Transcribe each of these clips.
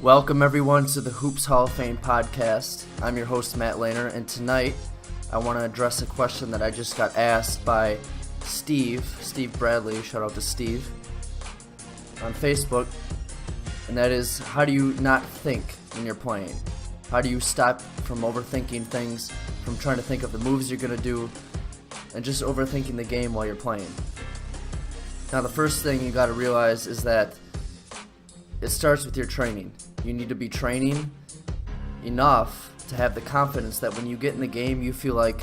Welcome everyone to the Hoops Hall of Fame podcast. I'm your host Matt Lehner, and tonight I want to address a question that I just got asked by Steve Bradley, shout out to Steve, on Facebook, and that is, how do you not think when you're playing? How do you stop from overthinking things, from trying to think of the moves you're going to do, and just overthinking the game while you're playing? Now the first thing you got to realize is that it starts with your training. You need to be training enough to have the confidence that when you get in the game, you feel like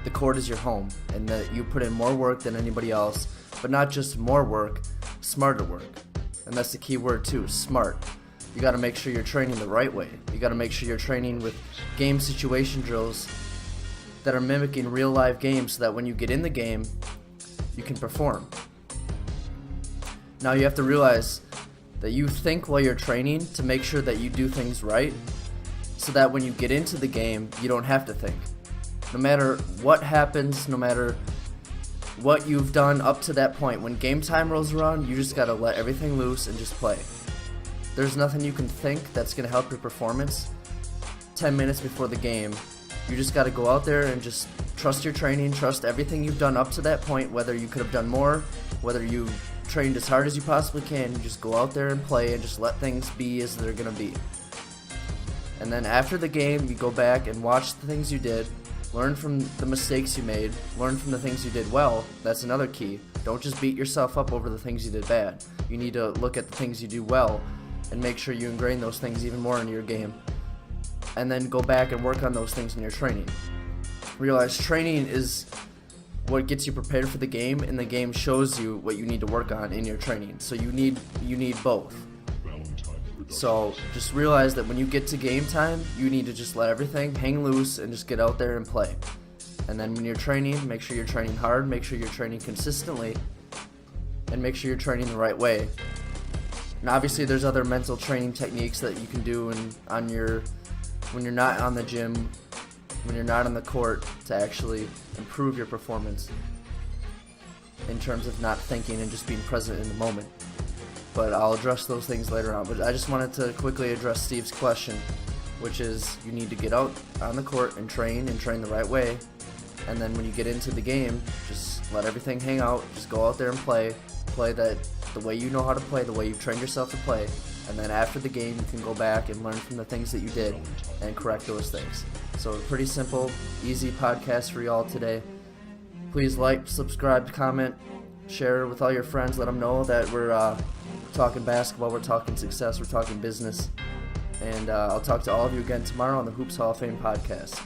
the court is your home and that you put in more work than anybody else, but not just more work, smarter work. And that's the key word too, smart. You got to make sure you're training the right way. You got to make sure you're training with game situation drills that are mimicking real live games so that when you get in the game, you can perform. Now you have to realize that you think while you're training to make sure that you do things right so that when you get into the game, you don't have to think. No matter what happens, no matter what you've done up to that point, when game time rolls around, you just gotta let everything loose and just play. There's nothing you can think that's gonna help your performance 10 minutes before the game. You just gotta go out there and just trust your training, trust everything you've done up to that point, whether you could have done more, whether you trained as hard as you possibly can. You just go out there and play and just let things be as they're gonna be. And then after the game, you go back and watch the things you did, learn from the mistakes you made, learn from the things you did well. That's another key. Don't just beat yourself up over the things you did bad. You need to look at the things you do well and make sure you ingrain those things even more into your game. And then go back and work on those things in your training. Realize training is what gets you prepared for the game, and the game shows you what you need to work on in your training. So you need both. So just realize that when you get to game time, you need to just let everything hang loose and just get out there and play. And then when you're training, make sure you're training hard, make sure you're training consistently, and make sure you're training the right way. And obviously there's other mental training techniques that you can do when you're not on the gym, when you're not on the court, to actually improve your performance in terms of not thinking and just being present in the moment. But I'll address those things later on. But I just wanted to quickly address Steve's question, which is you need to get out on the court and train the right way. And then when you get into the game, just let everything hang out. Just go out there and play that the way you know how to play, the way you've trained yourself to play. And then after the game, you can go back and learn from the things that you did and correct those things. So a pretty simple, easy podcast for y'all today. Please like, subscribe, comment, share with all your friends. Let them know that we're talking basketball, we're talking success, we're talking business. And I'll talk to all of you again tomorrow on the Hoops Hall of Fame podcast.